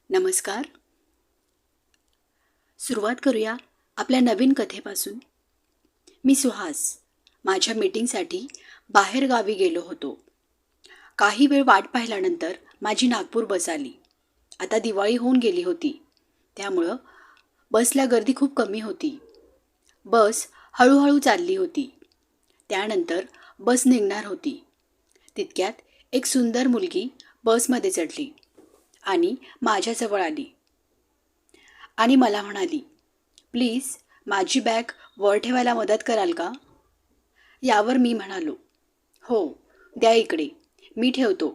नमस्कार. सुरुवात करूया आपल्या नवीन कथेपासून. मी सुहास. माझ्या मीटिंगसाठी बाहेर गावी गेलो होतो. काही वेळ वाट पाहिल्यानंतर माझी नागपूर बस आली. आता दिवाळी होऊन गेली होती, त्यामुळं बसला गर्दी खूप कमी होती. बस हळूहळू चालली होती. त्यानंतर बस निघणार होती. तितक्यात एक सुंदर मुलगी बसमध्ये चढली आणि माझ्याजवळ आली आणि मला म्हणाली, प्लीज माझी बॅग वर ठेवायला मदत कराल का? यावर मी म्हणालो, हो, द्या इकडे, मी ठेवतो.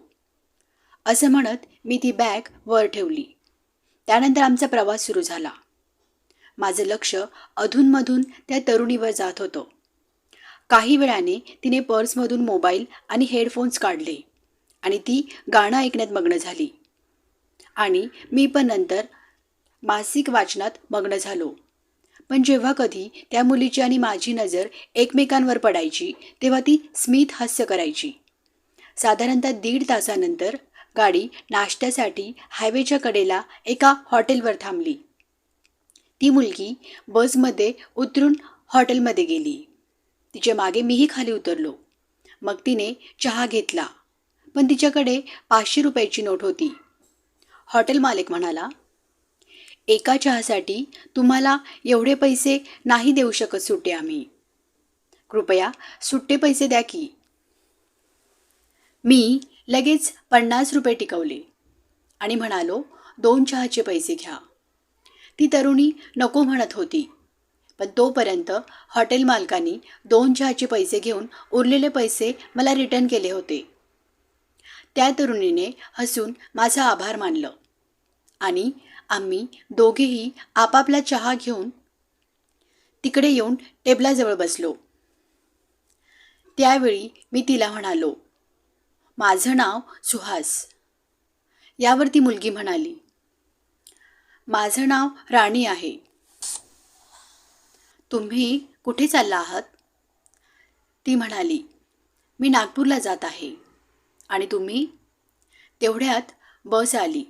असं म्हणत मी ती बॅग वर ठेवली. त्यानंतर आमचा प्रवास सुरू झाला. माझं लक्ष अधूनमधून त्या तरुणीवर जात होतं. काही वेळाने तिने पर्समधून मोबाईल आणि हेडफोन्स काढले आणि ती गाणं ऐकण्यात मग्न झाली. आणि मी पण नंतर मासिक वाचनात मग्न झालो. पण जेव्हा कधी त्या मुलीची आणि माझी नजर एकमेकांवर पडायची तेव्हा ती स्मित हास्य करायची. साधारणतः 1.5 तासानंतर गाडी नाश्त्यासाठी हायवेच्या कडेला एका हॉटेलवर थांबली. ती मुलगी बसमध्ये उतरून हॉटेलमध्ये गेली. तिच्या मागे मीही खाली उतरलो. मग तिने चहा घेतला, पण तिच्याकडे 500 रुपयाची नोट होती. हॉटेल मालक म्हणाला, एका चहासाठी तुम्हाला एवढे पैसे नाही देऊ शकत सुट्टे आम्ही. कृपया सुट्टे पैसे द्या की. मी लगेच 50 रुपये टिकवले आणि म्हणालो, 2 चहाचे पैसे घ्या. ती तरुणी नको म्हणत होती, पण तोपर्यंत हॉटेल मालकांनी 2 चहाचे पैसे घेऊन उरलेले पैसे मला रिटर्न केले होते. त्या तरुणीने हसून माझा आभार मानलं आणि आम्ही दोघेही आपापला चहा घेऊन तिकडे येऊन टेबलाजवळ बसलो. त्यावेळी मी तिला म्हणालो, माझं नाव सुहास. यावर ती मुलगी म्हणाली, माझं नाव राणी आहे. तुम्ही कुठे चालला आहात? ती म्हणाली, मी नागपूरला जात आहे. आणि तुम्ही? तेवढ्यात बस आली,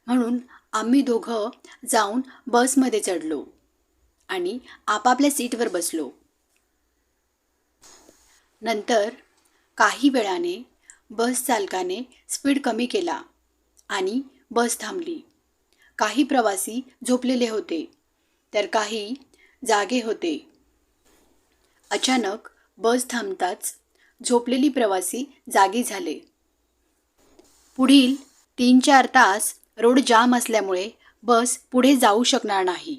म्हणून आम्ही दोघं जाऊन बसमध्ये चढलो आणि आपापल्या सीटवर बसलो. नंतर काही वेळाने बस चालकाने स्पीड कमी केला आणि बस थांबली. काही प्रवासी झोपलेले होते, तर काही जागे होते. अचानक बस थांबताच झोपलेली प्रवासी जागी झाले. पुढील 3-4 तास रोड जाम असल्यामुळे बस पुढे जाऊ शकणार नाही.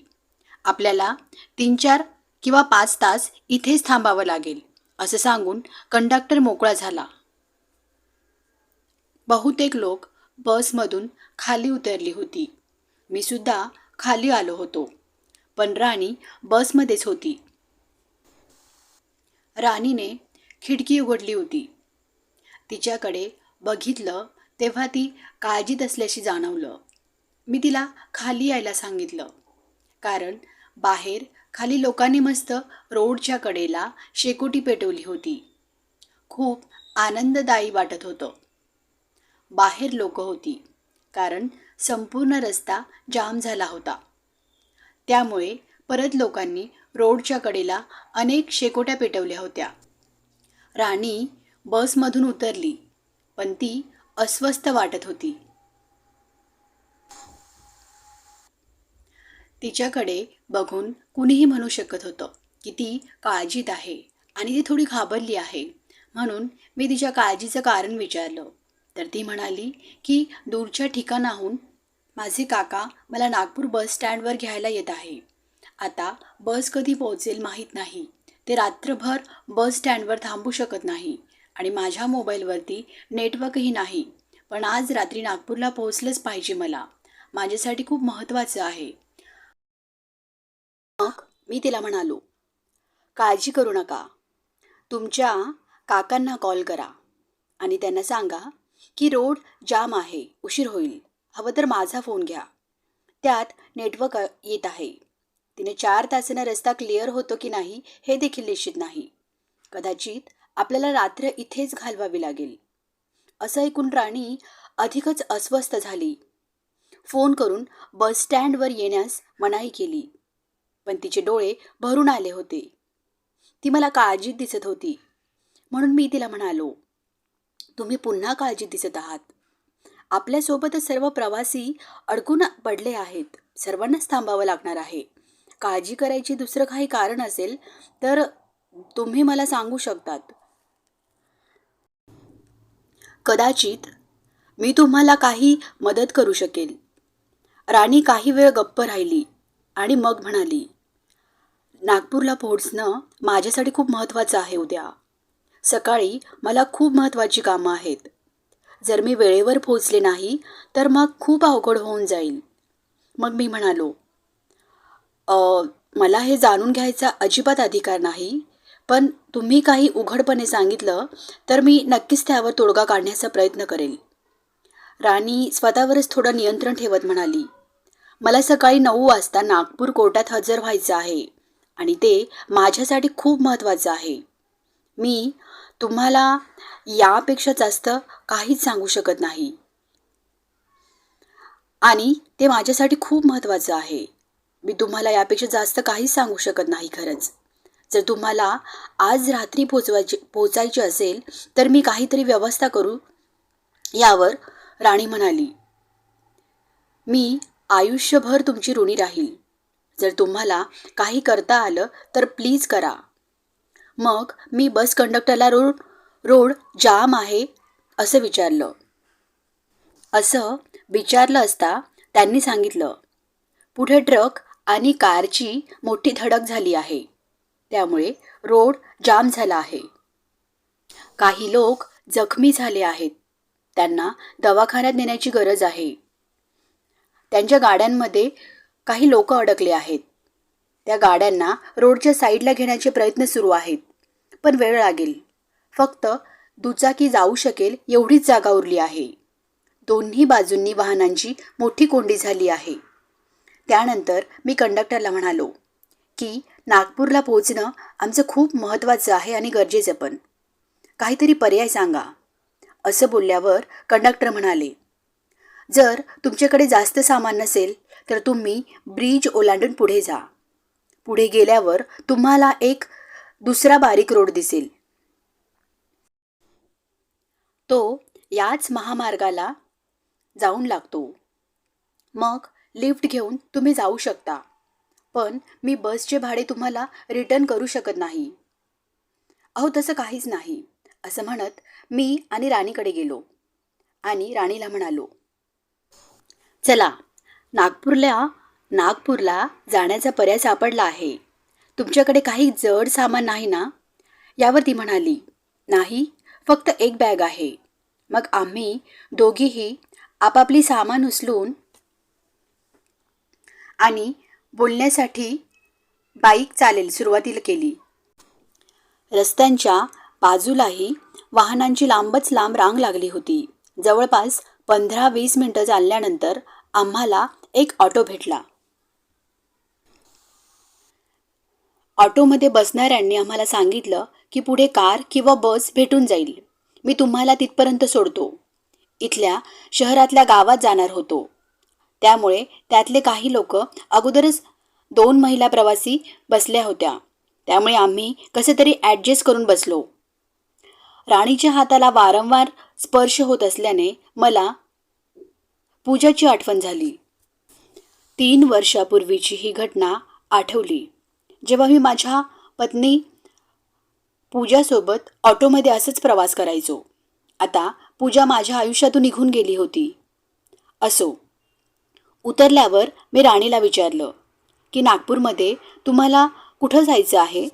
आपल्याला 3-4 किंवा 5 तास इथेच थांबावं लागेल, असं सांगून कंडक्टर मोकळा झाला. बहुतेक लोक बसमधून खाली उतरली होती. मी सुद्धा खाली आलो होतो, पण राणी बसमध्येच होती. राणीने खिडकी उघडली होती. तिच्याकडे बघितलं तेव्हा ती काळजीत असल्याशी जाणवलं. मी तिला खाली यायला सांगितलं, कारण बाहेर खाली लोकांनी मस्त रोडच्या कडेला शेकोटी पेटवली होती. खूप आनंददायी वाटत होतं. बाहेर लोक होती, कारण संपूर्ण रस्ता जाम झाला होता. त्यामुळे परत लोकांनी रोडच्या कडेला अनेक शेकोट्या पेटवल्या होत्या. राणी बसमधून उतरली, पण ती अस्वस्थ वाटत होती. तिच्याकडे बघून कुणीही म्हणू शकत होतं की ती काळजीत आहे आणि ती थोडी घाबरली आहे. म्हणून मी तिच्या काळजीचं कारण विचारलं, तर ती म्हणाली की दूरच्या ठिकाणाहून माझे काका मला नागपूर बस स्टँडवर घ्यायला येत आहे. आता बस कधी पोहोचेल माहीत नाही. ते रात्रभर बस स्टँडवर थांबू शकत नाही आणि माझ्या मोबाईलवरती नेटवर्कही नाही. पण आज रात्री नागपूरला पोहोचलंच पाहिजे मला. माझ्यासाठी खूप महत्त्वाचं आहे. मग मी तिला म्हणालो, काळजी करू नका. तुमच्या काकांना कॉल करा आणि त्यांना सांगा की रोड जाम आहे, उशीर होईल. हवं तर माझा फोन घ्या, त्यात नेटवर्क येत आहे. तिने 4 तासांना रस्ता क्लिअर होतो की नाही हे देखील निश्चित नाही. कदाचित आपल्याला रात्र इथेच घालवावी लागेल. असं ऐकून राणी अधिकच अस्वस्थ झाली. फोन करून बस स्टँडवर येण्यास मनाई केली, पण तिचे डोळे भरून आले होते. ती मला काळजीत दिसत होती. म्हणून मी तिला म्हणालो, तुम्ही पुन्हा काळजीत दिसत आहात. आपल्यासोबतच सर्व प्रवासी अडकून पडले आहेत. सर्वांनाच थांबावं लागणार आहे. काळजी करायची दुसरं काही कारण असेल तर तुम्ही मला सांगू शकतात. कदाचित मी तुम्हाला काही मदत करू शकेल. राणी काही वेळ गप्प राहिली आणि मग म्हणाली, नागपूरला पोहोचणं माझ्यासाठी खूप महत्त्वाचं आहे उद्या. सकाळी मला खूप महत्त्वाची कामं आहेत. जर मी वेळेवर पोहोचले नाही तर मग खूप अवघड होऊन जाईल. मग मी म्हणालो, "अ, मला हे जाणून घ्यायचा अजिबात अधिकार नाही, पण तुम्ही काही उघडपणे सांगितलं तर मी नक्कीच त्यावर तोडगा काढण्याचा प्रयत्न करेल." राणी स्वतःवरच थोडं नियंत्रण ठेवत म्हणाली, मला सकाळी 9 वाजता नागपूर कोर्टात हजर व्हायचं आहे आणि ते माझ्यासाठी खूप महत्त्वाचं आहे. मी तुम्हाला यापेक्षा जास्त काहीच सांगू शकत नाही आणि ते माझ्यासाठी खूप महत्त्वाचं आहे. मी तुम्हाला यापेक्षा जास्त काहीच सांगू शकत नाही खरंच. जर तुम्हाला आज रात्री पोचायचे असेल तर मी काहीतरी व्यवस्था करू. यावर राणी म्हणाली, मी आयुष्यभर तुमची ऋणी राहील. जर तुम्हाला काही करता आलं तर प्लीज करा. मग मी बस कंडक्टरला रोड जाम आहे असं विचारलं. असं विचारलं असता त्यांनी सांगितलं, पुढे ट्रक आणि कारची मोठी धडक झाली आहे. त्यामुळे रोड जाम झाला आहे. काही लोक जखमी झाले आहेत. त्यांना दवाखान्यात नेण्याची गरज आहे. त्यांच्या गाड्यांमध्ये काही लोक अडकले आहेत. त्या गाड्यांना रोडच्या साईडला घेण्याचे प्रयत्न सुरू आहेत, पण वेळ लागेल. फक्त दुचाकी जाऊ शकेल एवढीच जागा उरली आहे. दोन्ही बाजूंनी वाहनांची मोठी कोंडी झाली आहे. त्यानंतर मी कंडक्टरला म्हणालो की नागपूरला पोहोचणं आमचं खूप महत्त्वाचं आहे आणि गरजेचं पण. काहीतरी पर्याय सांगा. असं बोलल्यावर कंडक्टर म्हणाले, जर तुमच्याकडे जास्त सामान नसेल तर तुम्ही ब्रिज ओलांडून पुढे जा. पुढे गेल्यावर तुम्हाला एक दुसरा बारीक रोड दिसेल. तो याच महामार्गाला जाऊन लागतो. मग लिफ्ट घेऊन तुम्ही जाऊ शकता. पण मी बसचे भाडे तुम्हाला रिटर्न करू शकत नाही. अहो तसं काहीच नाही. असं म्हणत मी आणि राणीकडे गेलो आणि राणीला म्हणालो, चला नागपूरला जाण्याचा पर्याय सापडला आहे. तुमच्याकडे काही जड सामान नाही ना? यावर ती म्हणाली, नाही, फक्त एक बॅग आहे. मग आम्ही दोघीही आपापली सामान उचलून आणि बोलण्यासाठी बाईक चालेल सुरुवातीला केली. रस्त्यांच्या बाजूलाही वाहनांची लांबच लांब रांग लागली होती. जवळपास 15-20 मिनिटं चालल्यानंतर आम्हाला एक ऑटो भेटला. ऑटोमध्ये बसणाऱ्यांनी आम्हाला सांगितलं की पुढे कार किंवा बस भेटून जाईल. मी तुम्हाला तिथपर्यंत सोडतो. इथल्या शहरातल्या गावात जाणार होतो. त्यामुळे त्यातले काही लोक अगोदरच 2 महिला प्रवासी बसल्या होत्या. त्यामुळे आम्ही कसे तरी ॲडजस्ट करून बसलो. राणीच्या हाताला वारंवार स्पर्श होत असल्याने मला पूजाची आठवण झाली. 3 वर्षापूर्वीची ही घटना आठवली, जेव्हा मी माझ्या पत्नी पूजासोबत ऑटोमध्ये असंच प्रवास करायचो. आता पूजा माझ्या आयुष्यातून निघून गेली होती. असो. उतरल्यावर मी राणीला विचारलं की नागपूरमध्ये तुम्हाला कुठं जायचं आहे?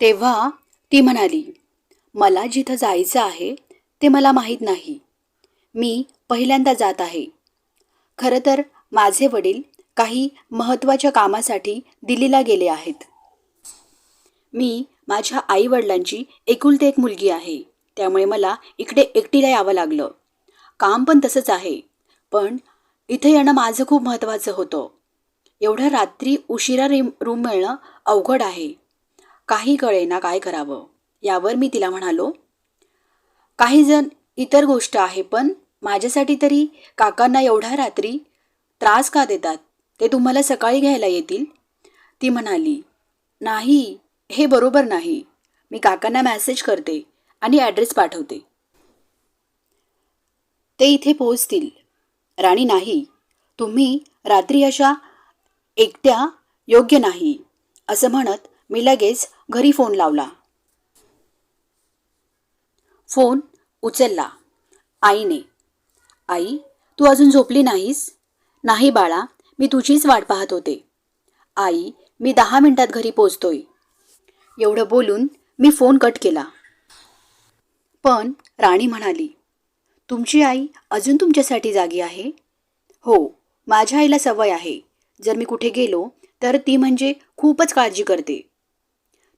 तेव्हा ती म्हणाली, मला जिथं जायचं आहे ते मला माहीत नाही. मी पहिल्यांदा जात आहे. खरं तर माझे वडील काही महत्त्वाच्या कामासाठी दिल्लीला गेले आहेत. मी माझ्या आईवडिलांची एकुलती एक मुलगी आहे. त्यामुळे मला इकडे एकटीला यावं लागलं. काम पण तसंच आहे. पण इथे येणं माझं खूप महत्त्वाचं होतं. एवढ्या रात्री उशिरा रूम मिळणं अवघड आहे. काही कळेना काय करावं. यावर मी तिला म्हणालो, काही जण इतर गोष्ट आहे, पण माझ्यासाठी तरी काकांना एवढ्या रात्री त्रास का देतात? ते तुम्हाला सकाळी घ्यायला येतील. ती म्हणाली, नाही, हे बरोबर नाही. मी काकांना मेसेज करते आणि ॲड्रेस पाठवते. ते इथे पोहोचतील. राणी, नाही, तुम्ही रात्री अशा एकट्या योग्य नाही, असं म्हणत मी लगेच घरी फोन लावला. फोन उचलला. आईने. आई, तू अजून झोपली नाहीस? नाही बाळा, मी तुझीच वाट पाहत होते. आई, मी 10 मिनिटात घरी पोचतोय. एवढं बोलून मी फोन कट केला. पण राणी म्हणाली, तुमची आई अजून तुमच्यासाठी जागी आहे? हो, माझ्या आईला सवय आहे. जर मी कुठे गेलो तर ती म्हणजे खूपच काळजी करते.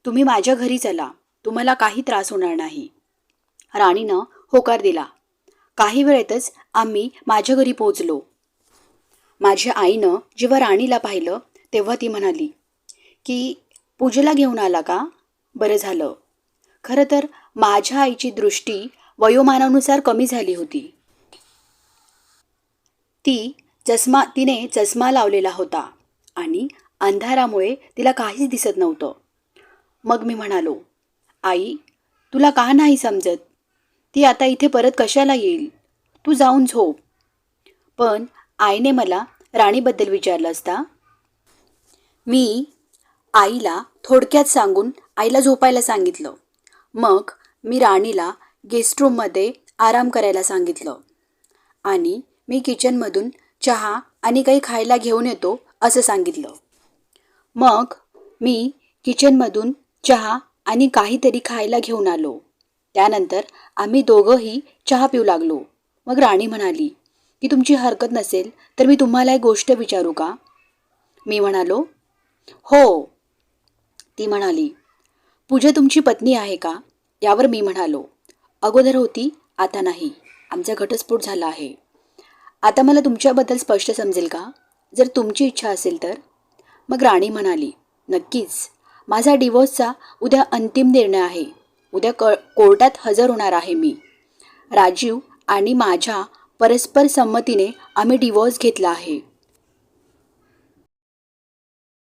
तुम्ही माझ्या घरी चला, तुम्हाला काही त्रास होणार नाही. राणीनं होकार दिला. काही वेळेतच आम्ही माझ्या घरी पोहोचलो. माझ्या आईनं जेव्हा राणीला पाहिलं तेव्हा ती म्हणाली की पूजेला घेऊन आला का? बरं झालं. खरं तर माझ्या आईची दृष्टी वयोमानानुसार कमी झाली होती. तिने चष्मा लावलेला होता आणि अंधारामुळे तिला काहीच दिसत नव्हतं. मग मी म्हणालो, आई, तुला का नाही समजत? ती आता इथे परत कशाला येईल? तू जाऊन झोप. पण आईने मला राणीबद्दल विचारलं असता. मी आईला थोडक्यात सांगून आईला झोपायला सांगितलं. मग मी राणीला गेस्ट रूममध्ये आराम करायला सांगितलं आणि मी किचनमधून चहा आणि काही खायला घेऊन येतो असं सांगितलं. मग मी किचनमधून चहा आणि काहीतरी खायला घेऊन आलो. त्यानंतर आम्ही दोघंही चहा पिऊ लागलो. मग राणी म्हणाली की तुमची हरकत नसेल तर मी तुम्हाला एक गोष्ट विचारू का? मी म्हणालो, हो. ती म्हणाली, पूजा तुमची पत्नी आहे का? यावर मी म्हणालो, अगोदर होती, आता नाही. आमचा घटस्फोट झाला आहे. आता मला तुमच्याबद्दल स्पष्ट समजेल का? जर तुमची इच्छा असेल तर. मग राणी म्हणाली, नक्कीच. माझा डिवोर्सचा उद्या अंतिम निर्णय आहे. उद्या कोर्टात हजर होणार आहे मी. राजीव आणि माझ्या परस्पर संमतीने आम्ही डिवोर्स घेतला आहे.